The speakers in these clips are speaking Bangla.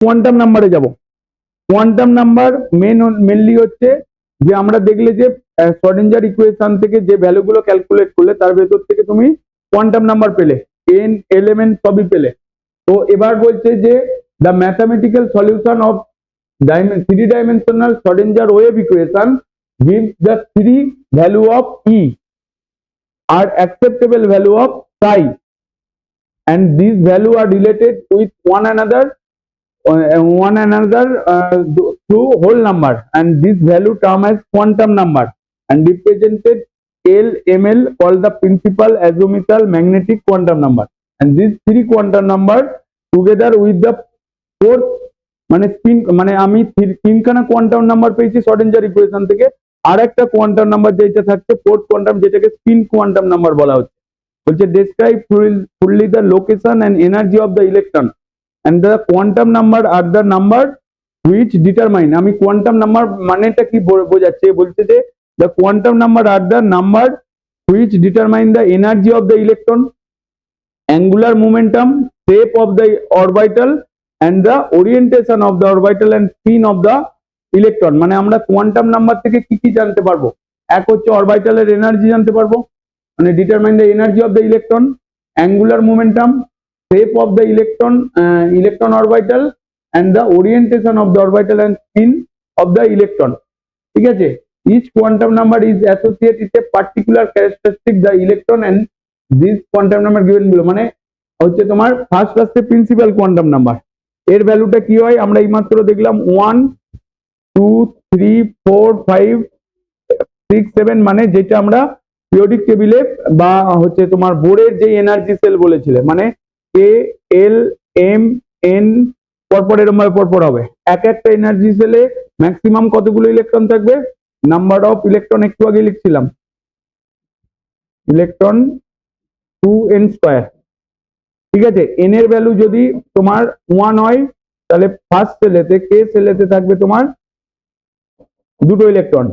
কোয়ান্টাম নাম্বারে যাব। কোয়ান্টাম নাম্বার মেনলি হচ্ছে যে আমরা দেখলে যে শ্রোডিঞ্জার ইকুয়েশন থেকে যে ভ্যালুগুলো ক্যালকুলেট করলে তার ভেতর থেকে তুমি কোয়ান্টাম নাম্বার পেলে, এন এলিমেন্ট সবই পেলে। তো এবার বলছে যে the mathematical solution of three dimensional Schrodinger wave equation gives the three value of E are acceptable value of psi, and these value are related with one another through whole number, and this value term as quantum number and represented LML called the principal azimuthal magnetic quantum number, and these three quantum number together with the fourth মানে স্পিন মানে আমি তিনখানা কোয়ান্টাম নাম্বার পেয়েছি শ্রোডিঞ্জার ইকুয়েশন থেকে, আর একটা কোয়ান্টাম নাম্বার যেটা থাকছে ফোর্থ কোয়ান্টাম, যেটাকে স্পিন কোয়ান্টাম নাম্বার বলা হচ্ছে। বলছে describe fully the location and energy of the electron and the quantum number are the number which determine, আমি কোয়ান্টাম নাম্বার মানেটা কি বোঝাচ্ছে, বলছে যে the quantum number are the number which determine the energy of the electron, angular momentum, shape of the orbital and the orientation of the orbital and spin of the electron। মানে আমরা কোয়ান্টাম নাম্বার থেকে কি কি জানতে পারবো, এক হচ্ছে অরবিটালের এনার্জি জানতে পারবো, মানে determine the energy of the electron, angular momentum, shape of the electron orbital and the orientation of the orbital and spin of the electron। ঠিক আছে, each quantum number is associated with a particular characteristic the electron and this quantum number given below। মানে হচ্ছে তোমার ফার্স্ট আসছে প্রিন্সিপাল কোয়ান্টাম নাম্বার, এর ভ্যালুটা কি হয় আমরা এইমাত্র দেখলাম 1 2 3 4 5 6 7, মানে যেটা আমরা পিরিয়ডিক টেবিলে বা হচ্ছে তোমার বোরের যে এনার্জি সেল বলেছিলে, মানে কে এল এম এন পরপর এরকম ভাবে পরপর হবে। এক একটা এনার্জি সেলে ম্যাক্সিমাম কতগুলো ইলেকট্রন থাকবে, নাম্বার অফ ইলেকট্রন একটু আগে লিখছিলাম, ইলেকট্রন 2n স্কয়ার। ঠিক আছে, এন এর ভ্যালু যদি তোমার 1 হয় তাহলে ফার্স্ট সেলেতে কে সেলেতে থাকবে তোমার দুটো ইলেকট্রন,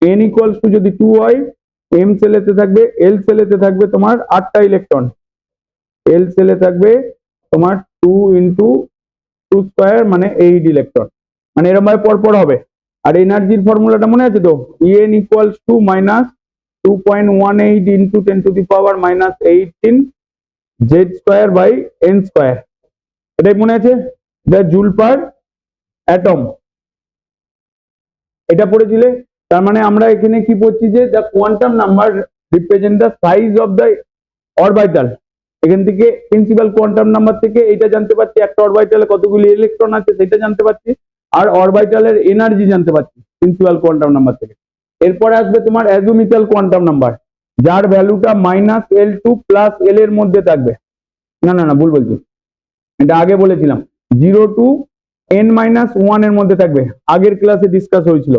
এন ইকুয়ালস টু যদি 2 হয় এম সেলেতে থাকবে, এল সেলেতে থাকবে তোমার 8টা ইলেকট্রন, এল সেলে থাকবে তোমার 2 ইন্টু 2 স্কয়ার মানে 8 ইলেকট্রন, মানে এরকম ভাবে পরপর হবে। আর এনার্জির ফর্মুলাটা মনে আছে তো, En equals to minus 2.18 into 10 to the power minus 18 Z square by n square, এটাই মনে আছে, দ্য জুল পার অ্যাটম, এটা পড়েছিলে। তার মানে আমরা এখানে কি পড়ছি যে the quantum number represent the size of the orbital. এখান থেকে প্রিন্সিপাল কোয়ান্টাম নাম্বার থেকে এটা জানতে পারছি একটা অরবিটালে কতগুলি ইলেকট্রন আছে সেটা জানতে পারছি, আর অরবিটালের এনার্জি জানতে পারছি প্রিন্সিপাল কোয়ান্টাম নাম্বার থেকে। এরপরে আসবে তোমার অ্যাজিমিথাল কোয়ান্টাম নাম্বার, যার ভ্যালুটা মাইনাস L2 প্লাস L এর মধ্যে থাকবে, না না না ভুল বলছি, এটা আগে বলেছিলাম 0 টু n-1 এর মধ্যে থাকবে, আগের ক্লাসে ডিসকাস হয়েছিল।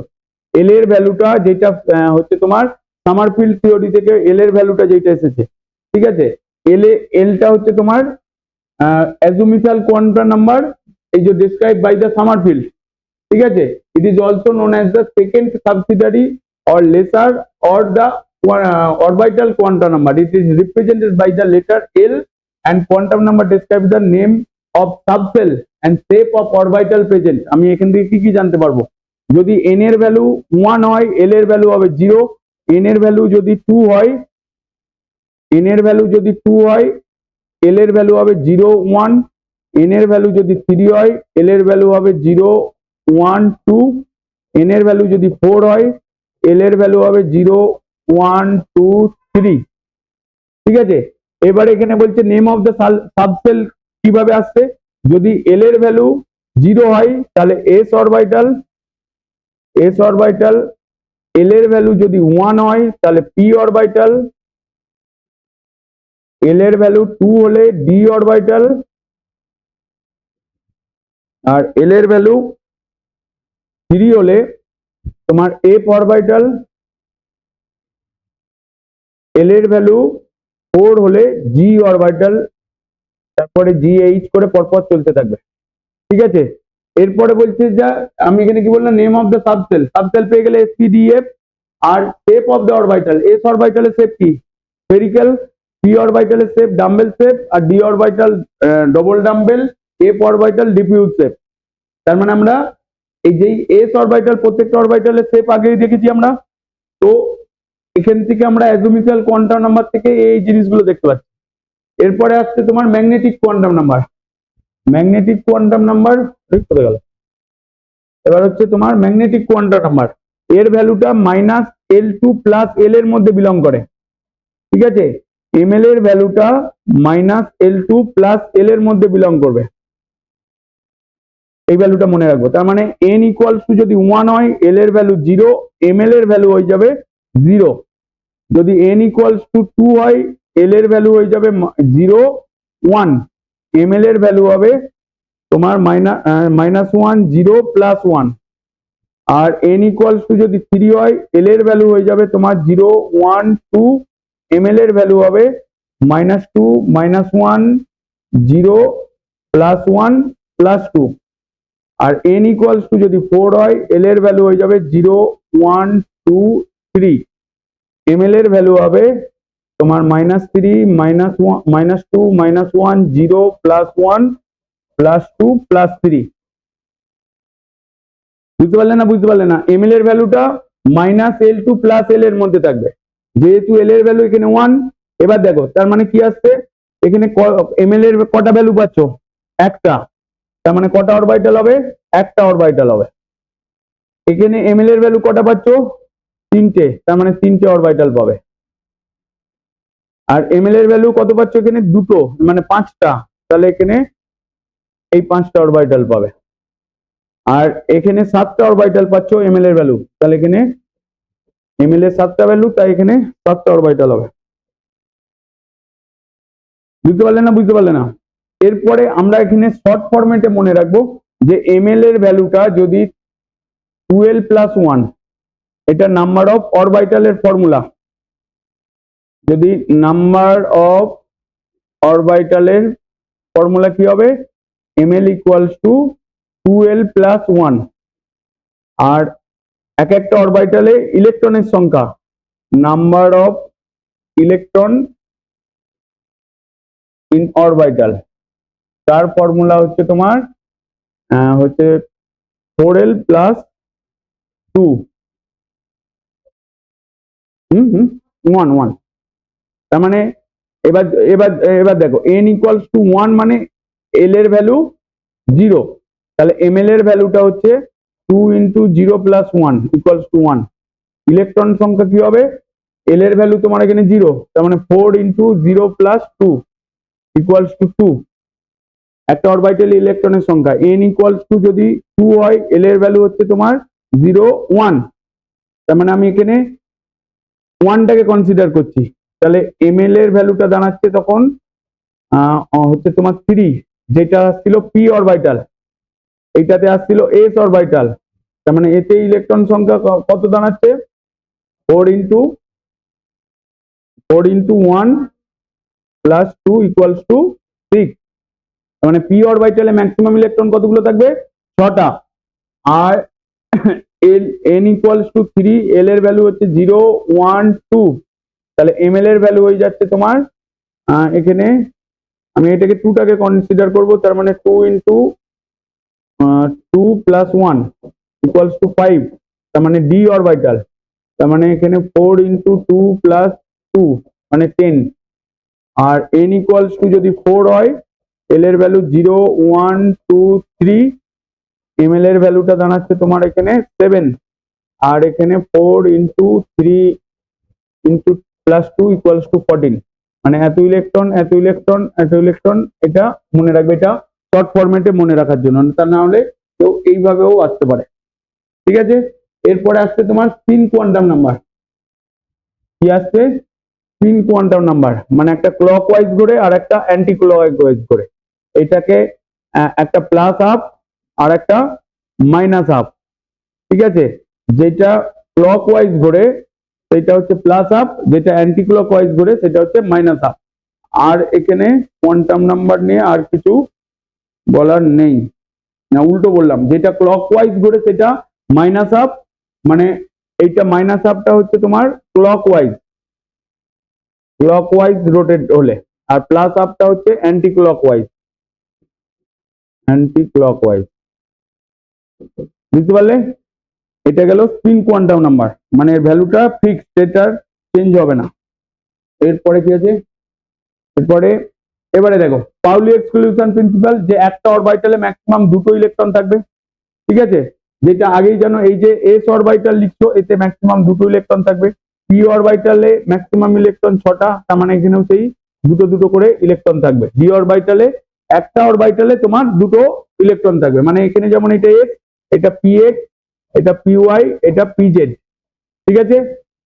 এল এর ভ্যালুটা যেটা হচ্ছে তোমার সামারফিল্ড থিওরি থেকে এল এর ভ্যালুটা যেটা এসেছে, ঠিক আছে, এলটা হচ্ছে তোমার অ্যাজিমিথাল কোয়ান্টাম নাম্বার, এই যে ডিসক্রাইব বাই দ্য সামারফিল্ড। ঠিক আছে, it is also known as the second subsidiary or lesser or the orbital quantum number, it is represented by the letter L and quantum number describes the name of subcell and shape of orbital present। আমি এখান থেকে কি কি জানতে পারবো, যদি n এর ভ্যালু 1 হয় L এর ভ্যালু হবে 0, n এর ভ্যালু যদি 2 হয়, n এর ভ্যালু যদি 2 হয় L এর ভ্যালু হবে 0 1, n এর ভ্যালু যদি 3 হয় L এর ভ্যালু হবে 0 1 2, n এর ভ্যালু যদি 4 হয় L এর ভ্যালু হবে 0 1 2 3। ঠিক আছে, এবার এখানে বলছে নেম অফ দ্য সাবসেল কিভাবে আসছে, যদি L এর ভ্যালু 0 হয় তাহলে s অরবিটাল, L এর ভ্যালু যদি 1 হয় তাহলে p অরবিটাল, L এর ভ্যালু 2 হলে d অরবিটাল, আর L এর ভ্যালু 3 হলে তোমার f অরবিটাল, L এর ভ্যালু 4 হলে g অরবিটাল, তারপরে GH করে পরপর চলতে থাকবে। ঠিক আছে, এরপরে বলছে যা আমি এখানে কি বললাম, name of the subshell, subshell পেয়ে গেলে SPDF, আর shape of the orbital, s অরবিটালের শেপ কি স্ফেরিক্যাল, p অরবিটালের শেপ ডাম্বেল শেপ, আর d orbital double dumbbell, f orbital diffuse shape. তার মানে আমরা এই যে এস অরবিটাল, প্রত্যেকটা অরবিটালের শেপ আগেই দেখেছি আমরা। তো এখান থেকে আমরা অ্যাজোমিটাল কোয়ান্টাম নাম্বার থেকে এই জিনিসগুলো দেখতে পাচ্ছি। এরপরে আসছে তোমার magnetic quantum number. Magnetic quantum number চলে গেল। এবার হচ্ছে তোমার ম্যাগনেটিক কোয়ান্টাম নাম্বার, এর ভ্যালুটা -L2 প্লাস L এর মধ্যে বিলং করে। ঠিক আছে, ml এর ভ্যালুটা -L2 প্লাস L এর মধ্যে বিলং করবে, এই ভ্যালুটা মনে রাখবো। তার মানে n ইকুয়ালস টু যদি 1 হয়, L এর ভ্যালু 0, ml এর ভ্যালু হয়ে যাবে 0। যদি n ইকুয়ালস টু 2 হয়, L এর ভ্যালু হয়ে যাবে 0 1, ml এর ভ্যালু হবে তোমার -1 0 প্লাস 1। আর n ইকুয়ালস টু যদি 3 হয়, L এর ভ্যালু হয়ে যাবে তোমার 0 1 2, ml এর ভ্যালু হবে -2 -1 0 প্লাস 1 প্লাস 2। আর n ইকুয়ালস টু যদি 4 হয়, L এর ভ্যালু হয়ে যাবে 0 1 2 3, ml এর ভ্যালু হবে তোমার -3 -2 -1 0 প্লাস 1 প্লাস 2 প্লাস 3। বুঝতে পারলে না? বুঝতে পারলে না? ml এর ভ্যালুটা -L2 প্লাস L এর মধ্যে থাকবে, যেহেতু L এর ভ্যালু এখানে 1। এবার দেখো তার মানে কি আসছে, এখানে ml এর কটা ভ্যালু পাচ্ছ? একটা। তার মানে কটা অরবিটাল হবে? একটা অরবিটাল হবে। এখানে ml এর ভ্যালু কটা পাচ্ছ? 3টে, তার মানে 3টে অরবিটাল পাবে। আর ml এর ভ্যালু কত পাচ্ছ? এখানে 2টো, মানে 5টা, তাহলে এখানে এই 5টা অরবিটাল পাবে। আর এখানে 7টা অরবিটাল পাচ্ছ ml এর ভ্যালু, তাহলে এখানে ml এর 7টা ভ্যালু, তাই এখানে 7টা অরবিটাল হবে। বুঝতে পারলে না? বুঝতে পারলে না? এরপরে আমরা এখানে শর্ট ফরম্যাটে মনে রাখবো যে ml এর ভ্যালুটা যদি 12 প্লাস 1, এটা নাম্বার অফ অরবিটালের ফর্মুলা। যদি নাম্বার অফ অরবিটালের ফর্মুলা কি হবে? ml equals to 12 plus 1। আর এক একটা অরবিটালে ইলেকট্রনের সংখ্যা, number of electron in orbital, তার ফর্মুলা হচ্ছে তোমার হচ্ছে 4l প্লাস 2 1 1। তার মানে এবার এবার এবার দেখো n ইকুয়ালস টু 1 মানে l এর ভ্যালু 0, তাহলে ml এর ভ্যালুটা হচ্ছে 2 into 0 plus 1 equals to 1। Electron সংখ্যা কি হবে? l এর ভ্যালু তোমার এখানে 0, তার মানে 4 ইন্টু 0 প্লাস 2 ইকুয়ালস টু 2। একটা অরবিটাল ইলেকট্রনের সংখ্যা n ইকুয়ালস টু যদি 2 হয়, l এর ভ্যালু হচ্ছে তোমার 0 1, তার মানে আমি এখানে 1টাকে কনসিডার করছি, তাহলে ml এর ভ্যালুটা দাঁড়াচ্ছে তখন হচ্ছে তোমার 3, যেটা আসছিল p অরবিটাল, এইটাতে আসছিল s অরবিটাল। তার মানে এতে ইলেকট্রন সংখ্যা কত দাঁড়াচ্ছে? 4 ইন্টু 1 প্লাস 2 ইকুয়ালস টু 6। মানে p অরবিটালে ম্যাক্সিমাম ইলেকট্রন কতগুলো থাকবে? 6টা। আর n ইকুয়ালস টু 3, l এর ভ্যালু হচ্ছে 0 1 2, তাহলে ml এর ভ্যালু হয়ে যাচ্ছে তোমার এখানে আমি এটাকে 2টাকে কনসিডার করব, তার মানে 2 ইন্টু 2 প্লাস 1 ইকুয়ালস টু 5, তার মানে d অরবিটাল। তার মানে এখানে 4 ইন্টু 2 প্লাস 2 মানে 10। আর n ইকুয়ালস টু যদি 4 হয়, l এর ভ্যালু 0 1 2 3, ml এর ভ্যালুটা দাঁড়াচ্ছে তোমার এখানে 7। আর এখানে 4 into 3 into plus 2 equals to 14। মানে এত ইলেকট্রন এত ইলেকট্রন এত ইলেকট্রন, এটা মনে রাখবে, এটা শর্ট ফরম্যাটে মনে রাখার জন্য, তা না হলে কেউ এইভাবেও আসতে পারে। ঠিক আছে, এরপরে আসছে তোমার স্পিন কোয়ান্টাম নাম্বার। কি আসছে? স্পিন কোয়ান্টাম নাম্বার, মানে একটা ক্লক ওয়াইজ ঘুরে আর একটা অ্যান্টি ক্লক ওয়াইজ ঘুরে। এটাকে একটা প্লাস হাফ আর একটা মাইনাস হাফ। ঠিক আছে, যেটা ক্লক ওয়াইজ ঘুরে সেটা হচ্ছে প্লাস হাফ, যেটা অ্যান্টি ক্লক ওয়াইজ ঘুরে সেটা হচ্ছে মাইনাস হাফ। আর এখানে কোয়ান্টাম নাম্বার নিয়ে আর কিছু বলার নেই, না উল্টো বললাম, যেটা ক্লক ওয়াইজ ঘুরে সেটা মাইনাস হাফ, মানে এইটা মাইনাস হাফটা হচ্ছে তোমার ক্লক ওয়াইজ রোটেট হলে, আর প্লাস হাফটা হচ্ছে অ্যান্টি ক্লক ওয়াইজ। বুঝতে পারলে? এটা গেল স্পিন কোয়ান্টাম নাম্বার, মানে এর ভ্যালুটা ফিক্সড, এটার চেঞ্জ হবে না। এরপরে কি আছে? এরপরে এবারে দেখো পাউলি এক্সক্লুশন প্রিন্সিপাল, যে একটা অরবিটালে ম্যাক্সিমাম দুটো ইলেকট্রন থাকবে, ঠিক আছে? যেটা আগেই জানো, এই যে এস অরবিটাল লিখছো, এতে ম্যাক্সিমাম দুটো ইলেকট্রন থাকবে। পি অরবিটালে ম্যাক্সিমাম ইলেকট্রন 6টা, তার মানে এখানেও সেই দুটো দুটো করে ইলেকট্রন থাকবে। ডি অরবিটালে একটা অরবিটালে তোমার দুটো ইলেকট্রন থাকবে, মানে এখানে যেমন এটা এস, এটা পি এক্স, এটা পি ওয়াই, এটা পি জেড, ঠিক আছে?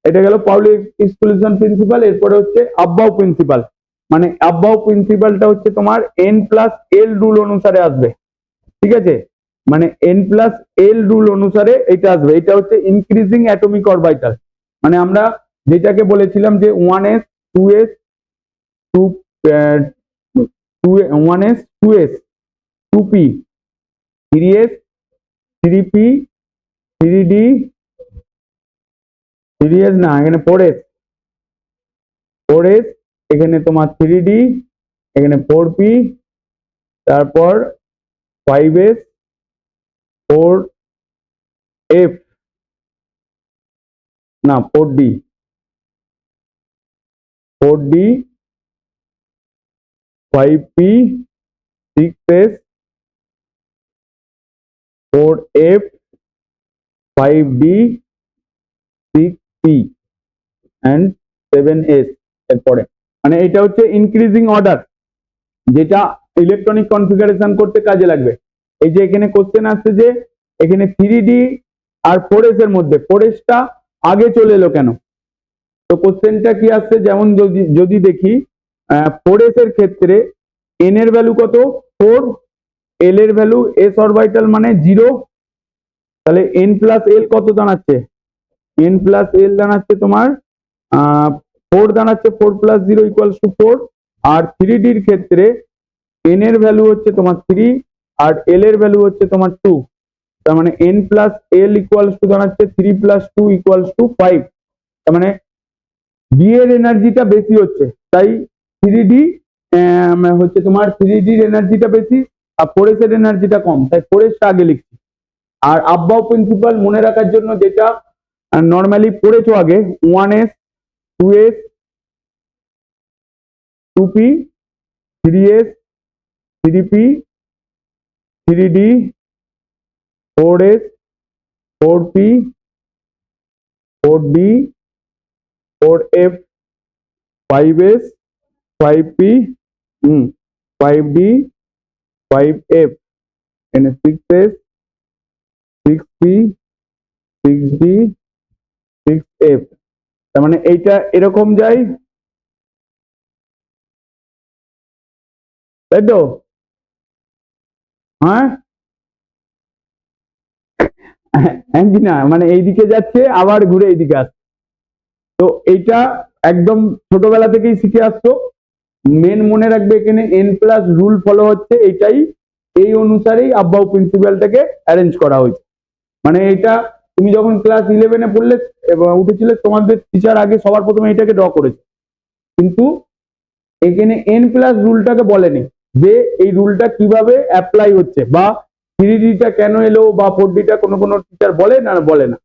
এটা গেল পাউলি এক্সক্লুশন প্রিন্সিপাল। এরপরে হচ্ছে আব্বাউ প্রিন্সিপাল, মানে আব্বাউ প্রিন্সিপালটা হচ্ছে তোমার এন প্লাস এল রুল অনুসারে আসবে, ঠিক আছে? মানে এন প্লাস এল রুল অনুসারে এটা আসবে। এটা হচ্ছে ইনক্রিজিং অ্যাটমিক অরবিটাল, মানে আমরা যেটাকে বলেছিলাম যে 1s 2s 2 1s 2s 2p 3s 3p 3d 3s না, এখানে 4s 4s, এখানে তোমার 3d, এখানে 4p, তারপর 5s 4f, না 4d 4d 5p 6s 4f 5d 6p and 7s। এরপরে মানে এটা হচ্ছে ইনক্রিজিং অর্ডার, যেটা ইলেকট্রনিক কনফিগারেশন করতে কাজে লাগবে। এই যে এখানে কোশ্চেন আসছে যে এখানে 3d আর 4s এর মধ্যে 4s টা আগে চলে এলো কেন? তো কোশ্চেনটা কি আসছে, যেমন যদি যদি দেখি 4s এর ক্ষেত্রে n এর ভ্যালু কত? 4, l এর ভ্যালু s অরবিটাল মানে 0, তাহলে n প্লাস l কত দাঁড়াচ্ছে? n প্লাস l দাঁড়াচ্ছে তোমার 4, দাঁড়াচ্ছে 4 plus 0 equals to 4। R 3d এর ক্ষেত্রে n এর ভ্যালু হচ্ছে তোমার 3 আর l এর ভ্যালু হচ্ছে তোমার 2, তার মানে n plus l equals to দাঁড়াচ্ছে 3 প্লাস 2 ইকুয়ালস টু 5। তার মানে ডি এর এনার্জিটা বেশি হচ্ছে, তাই 3d হচ্ছে তোমার 3d এর এনার্জিটা বেশি আর 4s এর এনার্জিটা কম, তাই 4s টা আগে লিখছি। আর আব্বাউ প্রিন্সিপাল মনে রাখার জন্য যেটা নর্মালি পড়েছো আগে, 1s 2s 2p 3s 3p 3d 4s 4p 4d 4f 5s 5p 5d 5f, and 6s 6p 6d 6f। তার মানে এইটা এরকম যায়, তাই তো? হ্যাঁ না, মানে এইদিকে যাচ্ছে আবার ঘুরে এইদিকে আসছে। তো এইটা একদম ছোটবেলা থেকেই শিখে আসছো। মেন মনে রাখবে এখানে এন প্লাস রুল ফলো হচ্ছে, এইটাই এই অনুসারেই আব্বাউ প্রিন্সিপালটাকে অ্যারেঞ্জ করা হয়েছে। মানে এটা তুমি যখন ক্লাস 11-এ পড়লে উঠেছিলে, তোমাদের টিচার আগে সবার প্রথমে এটাকে ড্র করেছে, কিন্তু এখানে এন প্লাস রুলটাকে বলেনি যে এই রুলটা কিভাবে অ্যাপ্লাই হচ্ছে, বা 3d-টা কেন এলো বা 4d-টা কোনো কোনো টিচার বলে না, বলে না।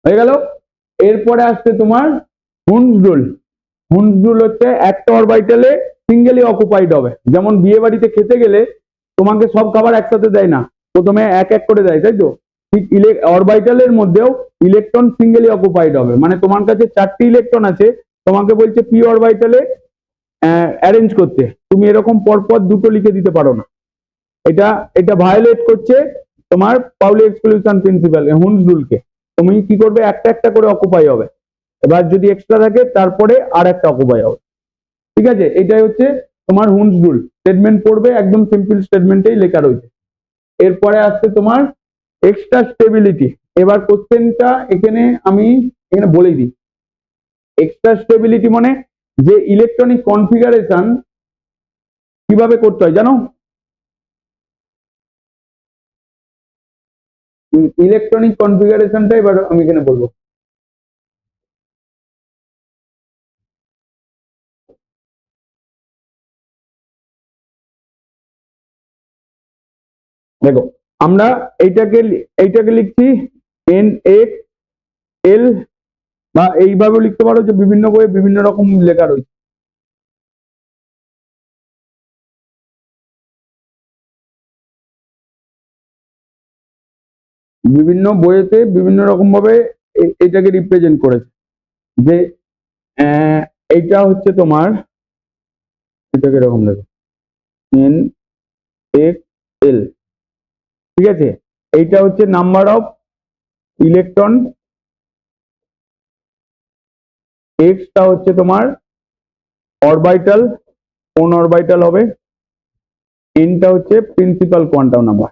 হয়ে গেল। এরপরে আসছে তোমার হুন্স রুল। হুন্স রুল হচ্ছে একটা অরবিটালে সিঙ্গেলি অকুপাইড হবে। যেমন বিয়ে বাড়িতে খেতে গেলে তোমাকে সব খাবার একসাথে দেয় না, প্রথমে এক এক করে দেয়, তাই তো? ঠিক অরবিটালের মধ্যেও ইলেকট্রন সিঙ্গেলি অকুপাইড হবে, মানে তোমার কাছে 4টি ইলেকট্রন আছে, তোমাকে বলছে পি অরবিটালে অ্যারেঞ্জ করতে, তুমি এরকম পরপর দুটো লিখে দিতে পারো না। এটা এটা ভায়োলেট করছে তোমার পাউলি এক্সক্লুশন প্রিন্সিপাল, হুন্স রুলকে। তুমি কি করবে, একটা একটা করে অকুপাই হবে, এবার যদি এক্সট্রা থাকে তারপরে আর একটা অকুপাই হবে, ঠিক আছে? এটাই হচ্ছে তোমার হুন্স রুল। স্টেটমেন্ট পড়বে, একদম সিম্পল স্টেটমেন্টেই লেখা রয়েছে। এরপরে আসছে তোমার এক্সট্রা স্টেবিলিটি। এবার কোশ্চেনটা এখানে আমি এখানে বলে দিই, এক্সট্রা স্টেবিলিটি মানে যে ইলেকট্রনিক কনফিগারেশন কিভাবে করতে হয় জানো? ইলেকট্রনিক কনফিগারেশনটা এবার আমি এখানে বলবো। দেখো, আমরা এইটাকে লিখছি NaCl, বা এইভাবে লিখতে পারো যে বিভিন্ন বইয়ে বিভিন্ন রকম লেখা রয়েছে। বিভিন্ন বইয়েতে বিভিন্ন রকম ভাবে এটাকে রিপ্রেজেন্ট করেছে, যে এইটা হচ্ছে তোমার, এটাকে এরকম লেখো NaCl, ঠিক আছে। এইটা হচ্ছে নাম্বার অফ ইলেকট্রন, এক্সটা হচ্ছে তোমার অরবিটাল, কোন অরবিটাল হবে, এনটা হচ্ছে প্রিন্সিপাল কোয়ান্টাম নাম্বার।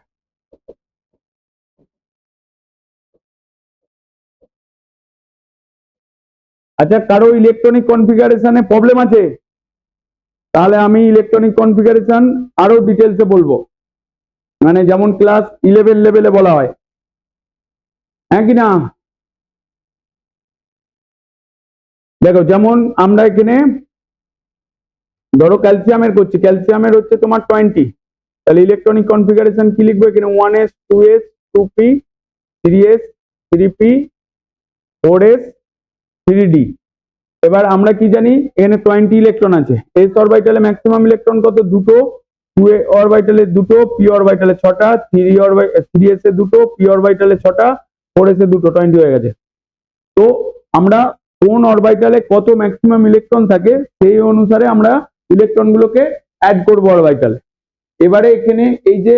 আচ্ছা, কারো ইলেকট্রনিক কনফিগারেশনে প্রবলেম আছে? তাহলে আমি ইলেকট্রনিক কনফিগারেশন আরো ডিটেলসে বলবো, মানে যেমন ক্লাস 11 লেভেলে বলা হয়, হ্যাঁ কি না? দেখো, যেমন আমরা এখানে ধরো ক্যালসিয়ামের করছি, ক্যালসিয়ামের হচ্ছে তোমার 20, তাহলে ইলেকট্রনিক কনফিগারেশন কি লিখবো এখানে? 1s 2s 2p 3s 3p 4s 3d। এবার আমরা কি জানি, এখানে 20 ইলেকট্রন আছে, এস অরবিটালে ম্যাক্সিমাম ইলেকট্রন কত? দুটো, 2 অরবিটালে দুটো, পি অরবিটালে 6টা, 3s এ দুটো, পি অরবিটালে 6টা, 4s এ দুটো, 20 হয়ে গেছে। তো আমরা কোন অরবিটালে কত ম্যাক্সিমাম ইলেকট্রন থাকে সেই অনুসারে আমরা ইলেকট্রন গুলোকে অ্যাড করবো অরবিটালে। এবারে এখানে এই যে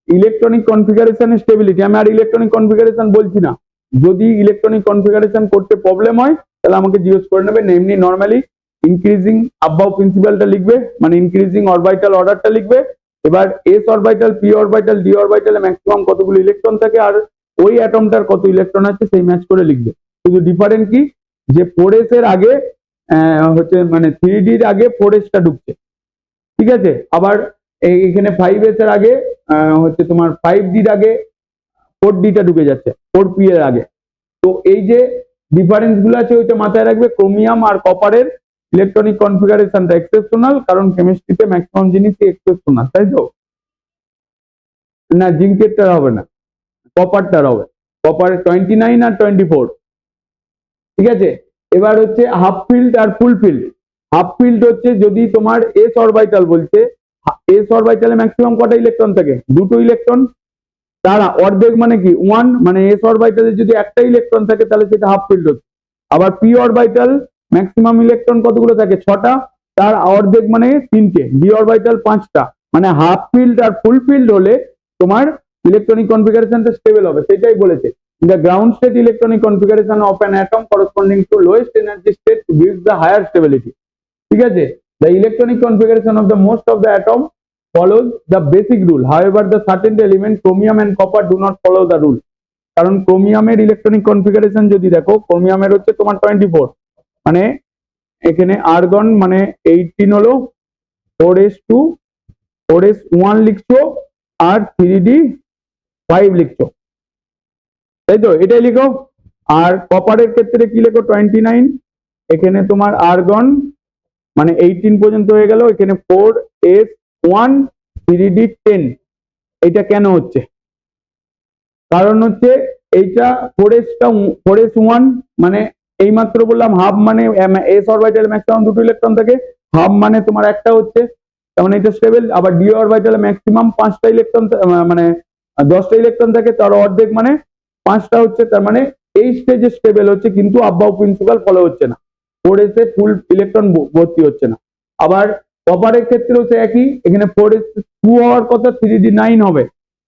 ইলেকট্রনিক কনফিগারেশন স্টেবিলিটি, আমি আর ইলেকট্রনিক কনফিগারেশন বলছি না, যদি ইলেকট্রনিক কনফিগারেশন করতে প্রবলেম হয় তাহলে আমাকে জিজ্ঞেস করে নেবেন। এমনি নর্মালি ইনক্রিজিং আবাভ প্রিন্সিপালটা লিখবে, মানে ইনক্রিজিং অরবিটাল অর্ডারটা লিখবে। এবার S orbital, P orbital, D অরবিটালে ম্যাক্সিমাম কতগুলো ইলেকট্রন থাকে আর ওই অ্যাটমটার কত ইলেকট্রন আছে সেই ম্যাচ করে লিখবে। শুধু ডিফারেন্ট কি, যে 4s এর আগে হচ্ছে মানে 3d এর আগে 4s টা ঢুকছে, ঠিক আছে। আবার এখানে 5s এর আগে হচ্ছে তোমার 5d এর আগে 4d টা ঢুকে যাচ্ছে 4p এর আগে। তো এই যে ডিফারেন্স গুলো আছে ওইটা মাথায় রাখবে। ক্রোমিয়াম আর কপারের ইলেকট্রনিক কনফিগারেশনটা এক্সেপশনাল, কারণ কেমিস্ট্রিতে ম্যাক্সিমাম জিনিসই এক্সেপশনাল, তাই তো? না, জিঙ্কেরটা হবে না, কপারটার হবে। কপার 29 আর 24, ঠিক আছে। এবার হচ্ছে হাফ ফিল্ড আর ফুল ফিল্ড। হাফ ফিল্ড হচ্ছে যদি তোমার এস অরবিটাল বলছে, এস অরবিটালে ম্যাক্সিমাম কটা ইলেকট্রন থাকে? দুটো ইলেকট্রন, তার অর্ধেক মানে কি 1, মানে এস অরবিটালে যদি একটা ইলেকট্রন থাকে তাহলে সেটা হাফ ফিল্ড হচ্ছে। আবার পি অরবিটাল ম্যাক্সিমাম ইলেকট্রন কতগুলো থাকে? 6টা, তার অর্ধেক মানে 3টে, ডি অরবিটাল 5টা। মানে হাফ ফিল্ড আর ফুল ফিল্ড হলে তোমার ইলেকট্রনিক কনফিগারেশনটা স্টেবল হবে, সেটাই বলেছে। The ground state electronic configuration of an atom corresponding to lowest energy state gives the higher stability, ঠিক আছে। The electronic configuration of the most of the atom follows the basic rule. However, the certain element chromium and copper do not follow the rule. কারণ ক্রোমিয়ামের ইলেকট্রনিক কনফিগারেশন যদি দেখো, ক্রোমিয়ামের হচ্ছে তোমার 24, মানে এখানে আর্গন মানে 18 হলো, 4s2 4s1 লিখছো আর 3d5 লিখছো, তাই তো? এটাই লিখো। আর কপারের ক্ষেত্রে কি লেখো? 29, এখানে তোমার আর্গন মানে 18 পর্যন্ত হয়ে গেল, এখানে 4s1 3d10। এটা কেন হচ্ছে? কারণ হচ্ছে এইটা 4s1 মানে এইমাত্র বললাম হাফ, মানে এস অরবিটালে ম্যাক্সিমাম দুটো ইলেকট্রন থাকে, হাফ মানে তোমার একটা হচ্ছে, তার মানে এটা স্টেবল। আবার ডি অরবিটালে ম্যাক্সিমাম 5টা ইলেকট্রন, মানে 10টা ইলেকট্রন থাকে, তার অর্ধেক মানে 5টা হচ্ছে, তার মানে এই স্টেজে স্টেবল হচ্ছে, কিন্তু আবাভ প্রিন্সিপাল ফলো হচ্ছে না, 4s এ ফুল ইলেকট্রন ভর্তি হচ্ছে না। আবার কপারের ক্ষেত্রে হচ্ছে একই, এখানে 4s2 হওয়ার কথা 3d9 হবে,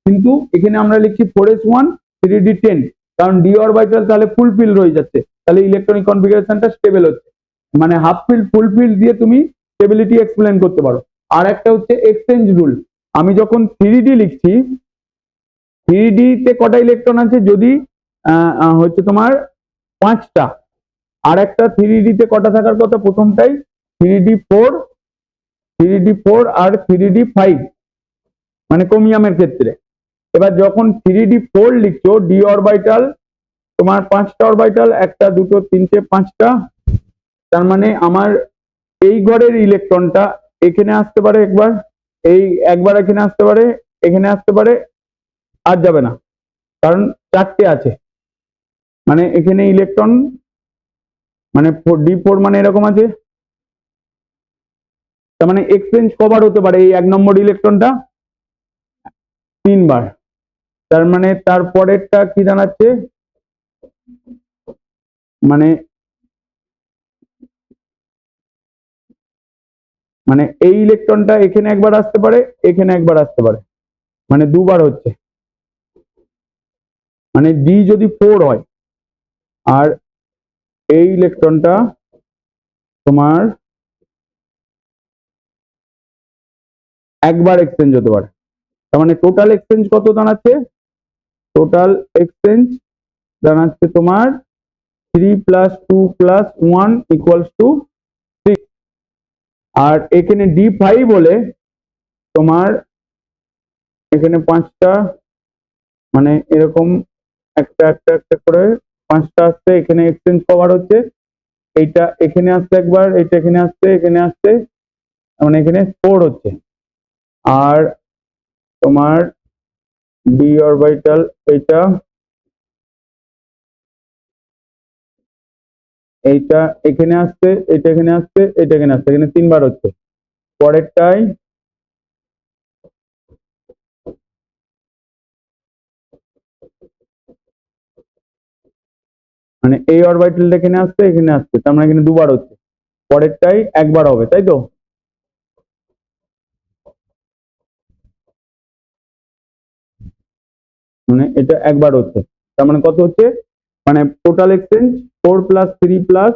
কিন্তু এখানে আমরা লিখছি 4s1 3d10, কারণ ডি অরবিটাল তাহলে ফুল ফিল রয়ে যাচ্ছে, তাহলে ইলেকট্রনিক কনফিগারেশনটা স্টেবল হচ্ছে। মানে হাফ ফিল্ড ফুল ফিল্ড দিয়ে তুমি স্টেবিলিটি এক্সপ্লেন করতে পারো। আর একটা হচ্ছে এক্সচেঞ্জ রুল। আমি যখন 3d লিখছি, 3d তে কটা ইলেকট্রন আছে? যদি হচ্ছে তোমার 5টা, আর একটা 3d তে কটা থাকার কথা? প্রথমটাই 3d4 আর 3d5, মানে ক্রোমিয়ামের ক্ষেত্রে। এবার যখন 3d4 লিখছো, ডি অরবিটাল তোমার 5টা অরবিটাল, 1টা 2টো 3টে 5টা, তার মানে আমার এই ঘরের ইলেকট্রনটা এখানে আসতে পারে একবার, এই একবার এখানে আসতে পারে, এখানে আসতে পারে, আর যাবে না, কারণ চারটে আছে, মানে এখানে ইলেকট্রন মানে D4 মানে এরকম আছে, তার মানে এক্সচেঞ্জ কবার হতে পারে এই 1 নম্বর ইলেকট্রনটা 3 বার। তার মানে তারপরেরটা কি দাঁড়াচ্ছে, মানে মানে এই ইলেকট্রনটা এখানে একবার আসতে পারে, এখানে একবার আসতে পারে, মানে দুবার হচ্ছে। মানে D যদি 4 হয় আর এই ইলেকট্রনটা তোমার একবার এক্সচেঞ্জ হতে পারে, তার মানে টোটাল এক্সচেঞ্জ কত দাঁড়াচ্ছে, টোটাল এক্সচেঞ্জ দাঁড়াচ্ছে তোমার 3 + 2 + 1 = 6। আর এখানে D5 বলে তোমার এখানে 5টা, মানে এরকম একটা একটা একটা করে 5টা আসছে, এখানে এক্সচেঞ্জ কভার হচ্ছে, এইটা এখানে আসছে একবার, এটা এখানে আসছে, এখানে আসছে, মানে এখানে 4 হচ্ছে। আর তোমার d অরবিটাল এইটা এইটা এখানে আসছে, এটা এখানে আসছে, এটা এখানে আসছে, এখানে 3 বার হচ্ছে। পরেরটাই মানে এই অরবিটালটা এখানে আসছে, এখানে আসছে, তার মানে এখানে দুবার হচ্ছে, পরেরটাই একবার হবে, তাই তো? মানে এটা একবার হচ্ছে, তার মানে কত হচ্ছে, মানে টোটাল এক্সচেঞ্জ 4 + 3 +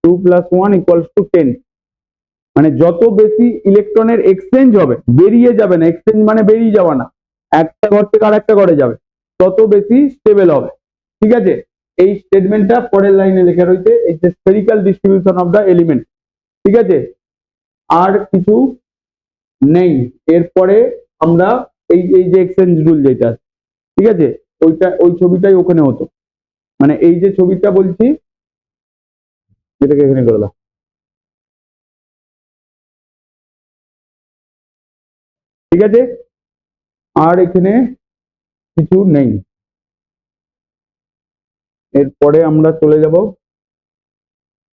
2 + 1 = 10। মানে যত বেশি ইলেকট্রনের এক্সচেঞ্জ হবে, বেরিয়ে যাবে না, এক্সচেঞ্জ মানে বেরিয়ে যাওয়া না, একটা ঘর থেকে আরেকটা ঘরে যাবে, তত বেশি স্টেবল হবে। ঠিক আছে, এই স্টেটমেন্টটা পরের লাইনে লেখা রয়েছে, এই যে spherical distribution of the element. ঠিক আছে, আর কিছু নেই এরপরে। আমরা এই এই যে এক্সচেঞ্জ রুল যেটা, ঠিক আছে, ওইটা ওই ছবিটাই ওখানে হতো, মানে এই যে ছবিটা বলছি এটাকে এখানে করে দাও। ঠিক আছে, আর এখানে কিছু নেই। এরপরে আমরা চলে যাব,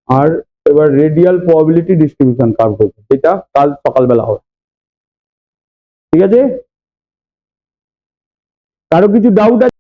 আর এবার রেডিয়াল প্রবাবিলিটি ডিস্ট্রিবিউশন কার্ভ করব, যেটা কাল সকালবেলা হবে। ঠিক আছে, কারো কিছু ডাউট আছে?